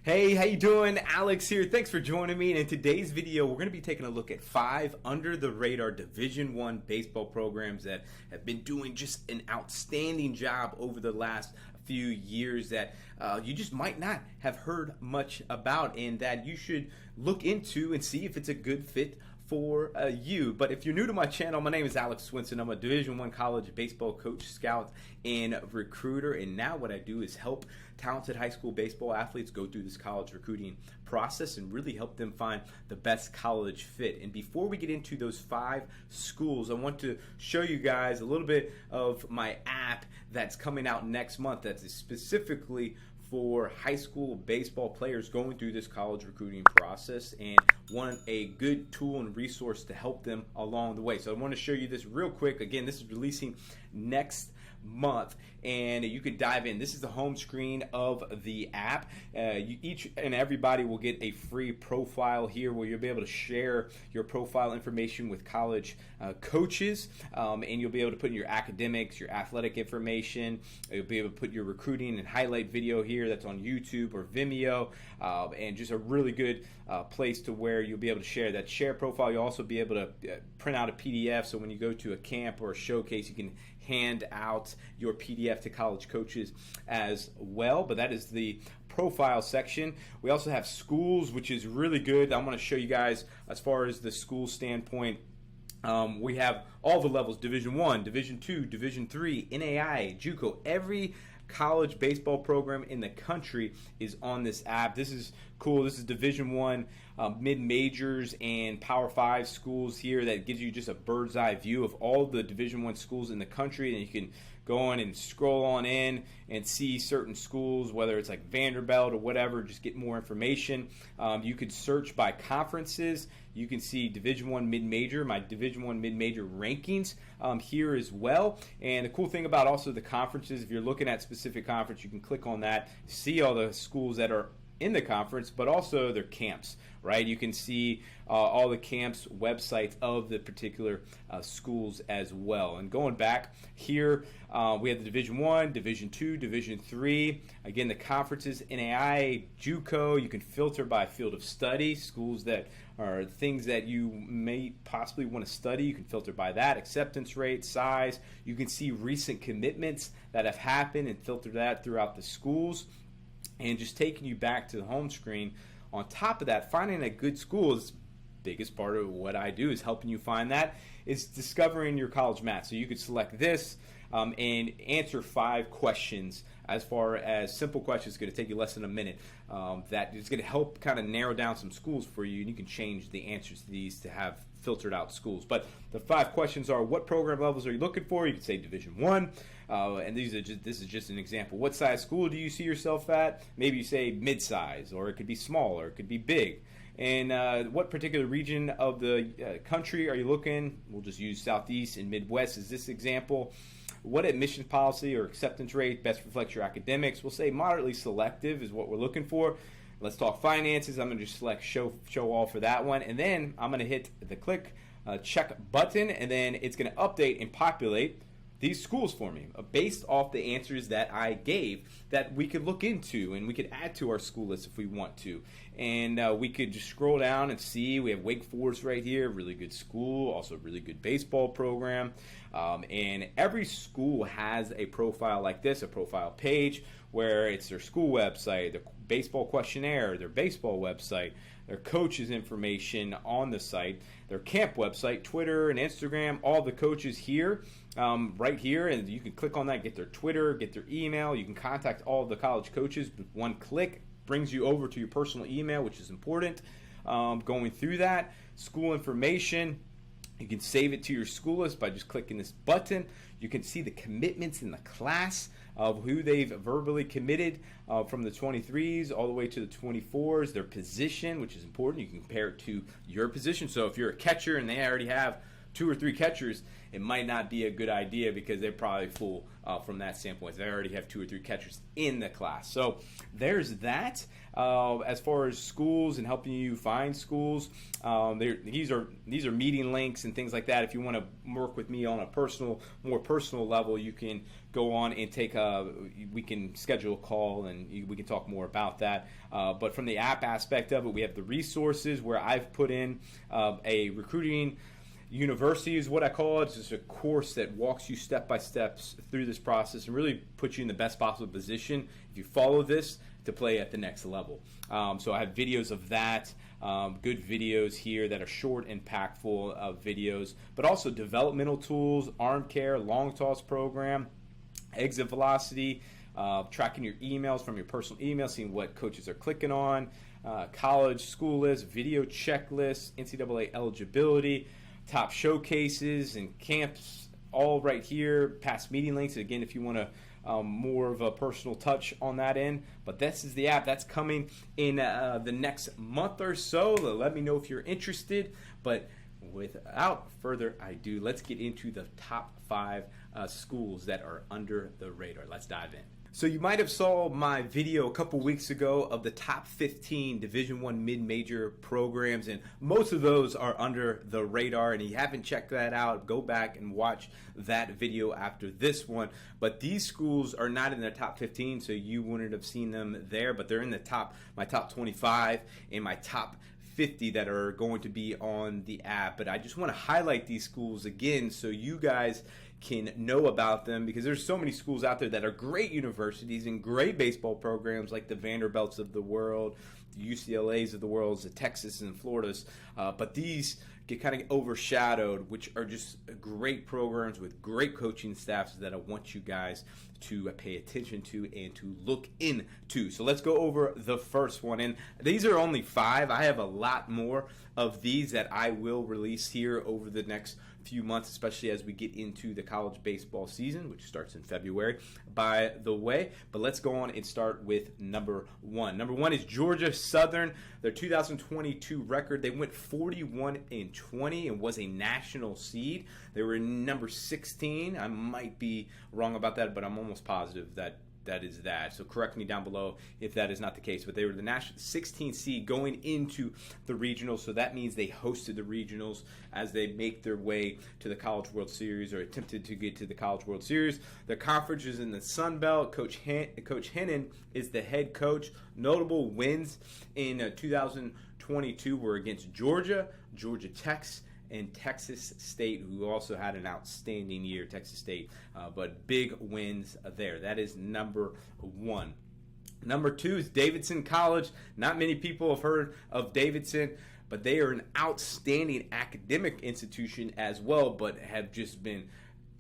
Hey, how you doing? Alex here. Thanks for joining me. And in today's video, we're going to be taking a look at 5 under-the-radar Division I baseball programs that have been doing just an outstanding job over the last few years that you just might not have heard much about and that you should look into and see if it's a good fit for you. But if you're new to my channel, my name is Alex Swinson. I'm a Division I college baseball coach, scout, and recruiter. And now what I do is help talented high school baseball athletes go through this college recruiting process and really help them find the best college fit. And before we get into those 5 schools, I want to show you guys a little bit of my app that's coming out next month that's specifically for high school baseball players going through this college recruiting process and want a good tool and resource to help them along the way. So I want to show you this real quick. Again, this is releasing next month and you can dive in. This is the home screen of the app. Each and everybody will get a free profile here where you'll be able to share your profile information with college coaches, and you'll be able to put in your academics, your athletic information. You'll be able to put your recruiting and highlight video here that's on YouTube or Vimeo, and just a really good place to where you'll be able to share that share profile. You'll also be able to print out a PDF, so when you go to a camp or a showcase, you can hand out your PDF to college coaches as well. But that is the profile section. We also have schools, which is really good. I want to show you guys as far as the school standpoint. We have all the levels: Division I, Division II, Division III, NAIA, JUCO. Every college baseball program in the country is on this app. This is cool. This is Division I mid-majors and Power 5 schools here. That gives you just a bird's eye view of all the Division I schools in the country, and you can go on and scroll on in and see certain schools, whether it's like Vanderbilt or whatever, just get more information. You could search by conferences. You can see Division I mid-major, my Division I mid-major rankings here as well. And the cool thing about also the conferences, if you're looking at specific conference, you can click on that, see all the schools that are in the conference, but also their camps, right? You can see all the camps websites of the particular schools as well. And going back here, we have the Division I, Division II, Division III. Again, the conferences, NAIA, JUCO. You can filter by field of study, schools that are things that you may possibly want to study. You can filter by that, acceptance rate, size. You can see recent commitments that have happened and filter that throughout the schools. And just taking you back to the home screen. On top of that, finding a good school is the biggest part of what I do, is helping you find that, is discovering your college match. So you could select this and answer 5 questions. As far as simple questions, it's going to take you less than a minute. That is going to help kind of narrow down some schools for you, and you can change the answers to these to have filtered out schools. But the 5 questions are: what program levels are you looking for? You can say Division I. And this is just an example. What size school do you see yourself at? Maybe you say mid-size, or it could be small, or it could be big. And what particular region of the country are you looking? We'll just use Southeast and Midwest as this example. What admissions policy or acceptance rate best reflects your academics? We'll say moderately selective is what we're looking for. Let's talk finances. I'm going to just select show all for that one. And then I'm going to hit the click check button, and then it's going to update and populate these schools for me based off the answers that I gave that we could look into, and we could add to our school list if we want to. And we could just scroll down and see we have Wake Forest right here, really good school, also a really good baseball program. And every school has a profile like this, a profile page where it's their school website, their baseball questionnaire, their baseball website, their coaches' information on the site, their camp website, Twitter and Instagram, all the coaches here, right here, and you can click on that, get their Twitter, get their email. You can contact all of the college coaches with one click. Brings you over to your personal email, which is important. Going through that, school information, you can save it to your school list by just clicking this button. You can see the commitments in the class of who they've verbally committed from the 23s all the way to the 24s, their position, which is important. You can compare it to your position. So if you're a catcher and they already have 2 or 3 catchers, it might not be a good idea because they're probably full from that standpoint. They already have 2 or 3 catchers in the class. So there's that. As far as schools and helping you find schools, these are meeting links and things like that. If you want to work with me on a more personal level, you can go on and we can schedule a call and we can talk more about that. But from the app aspect of it, we have the resources where I've put in a recruiting university is what I call it. It's just a course that walks you step by step through this process and really puts you in the best possible position if you follow this to play at the next level. So I have videos of that, good videos here that are short, impactful videos, but also developmental tools, arm care, long toss program, exit velocity, tracking your emails from your personal email, seeing what coaches are clicking on, college school list, video checklists, NCAA eligibility, top showcases and camps, all right here. Past meeting links, again, if you want to more of a personal touch on that end. But this is the app that's coming in the next month or so. Let me know if you're interested. But without further ado, let's get into the top 5 schools that are under the radar. Let's dive in. So you might have saw my video a couple weeks ago of the top 15 Division I mid-major programs, and most of those are under the radar. And if you haven't checked that out, go back and watch that video after this one. But these schools are not in the top 15, so you wouldn't have seen them there, but they're in the my top 25 and my top 50 that are going to be on the app. But I just want to highlight these schools again so you guys can know about them, because there's so many schools out there that are great universities and great baseball programs like the Vanderbilts of the world, the UCLAs of the world, the Texas and Floridas, but these get kind of overshadowed, which are just great programs with great coaching staffs that I want you guys to pay attention to and to look into. So let's go over the first one, and these are only 5. I have a lot more of these that I will release here over the next few months, especially as we get into the college baseball season, which starts in February, by the way. But let's go on and start with number 1. Number 1 is Georgia Southern. Their 2022 record, they went 41-20 and was a national seed. They were number 16. I might be wrong about that, but I'm almost positive that is that. So correct me down below if that is not the case. But they were the national 16 seed going into the regionals. So that means they hosted the regionals as they make their way to the College World Series, or attempted to get to the College World Series. Their conference is in the Sun Belt. Coach Hennon is the head coach. Notable wins in 2022 were against Georgia, Georgia Tech, and Texas State, who also had an outstanding year, Texas State, but big wins there. That is number 1. Number 2 is Davidson College. Not many people have heard of Davidson, but they are an outstanding academic institution as well, but have just been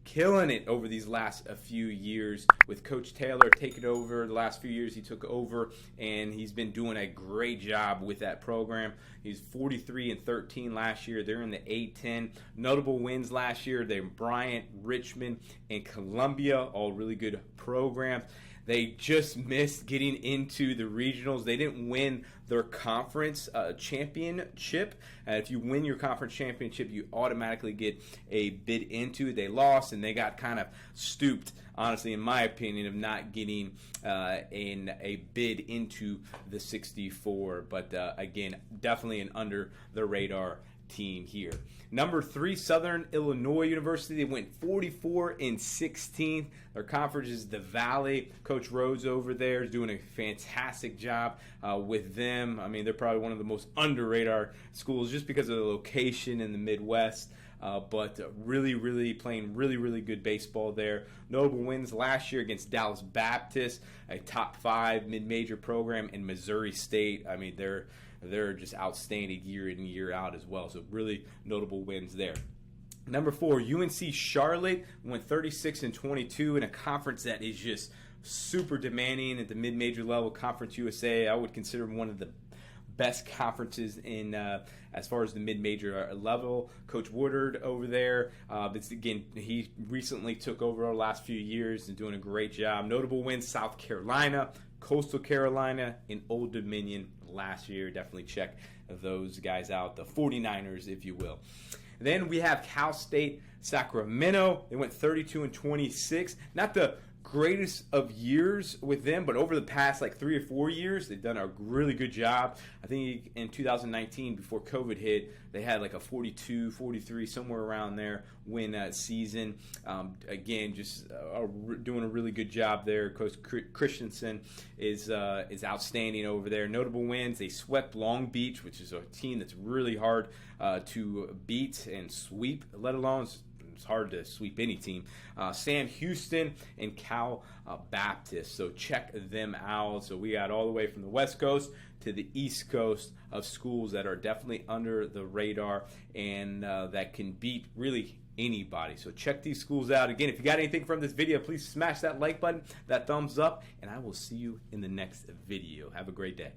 killing it over these last few years with Coach Taylor taking over. The last few years he took over, and he's been doing a great job with that program. He's 43-13 last year. They're in the A-10. Notable wins last year, they're Bryant, Richmond, and Columbia, all really good programs. They just missed getting into the regionals. They didn't win their conference championship. If you win your conference championship, you automatically get a bid into it. They lost, and they got kind of stooped, honestly, in my opinion, of not getting in a bid into the 64. But again, definitely an under the radar team here. Number 3, Southern Illinois University. They went 44-16. Their conference is the Valley. Coach Rhodes over there is doing a fantastic job with them. I mean, they're probably one of the most under radar schools just because of the location in the Midwest. But really playing really good baseball there. Notable wins last year against Dallas Baptist, a top 5 mid-major program, in Missouri State. I mean, they're just outstanding year in and year out as well. So really notable wins there. Number 4, UNC Charlotte went 36-22 in a conference that is just super demanding at the mid-major level. Conference USA, I would consider one of the best conferences in as far as the mid-major level. Coach Woodard over there, again, he recently took over the last few years and doing a great job. Notable wins: South Carolina, Coastal Carolina, and Old Dominion last year. Definitely check those guys out, the 49ers, if you will. Then we have Cal State Sacramento. They went 32-26. Not the greatest of years with them, but over the past like 3 or 4 years, they've done a really good job. I think in 2019, before COVID hit, they had like a 42, 43, somewhere around there win season. Again, just doing a really good job there. Coach Christensen is outstanding over there. Notable wins: they swept Long Beach, which is a team that's really hard to beat and sweep, let alone. It's hard to sweep any team. Sam Houston and Cal Baptist. So check them out. So we got all the way from the West Coast to the East Coast of schools that are definitely under the radar and that can beat really anybody. So check these schools out. Again, if you got anything from this video, please smash that like button, that thumbs up, and I will see you in the next video. Have a great day.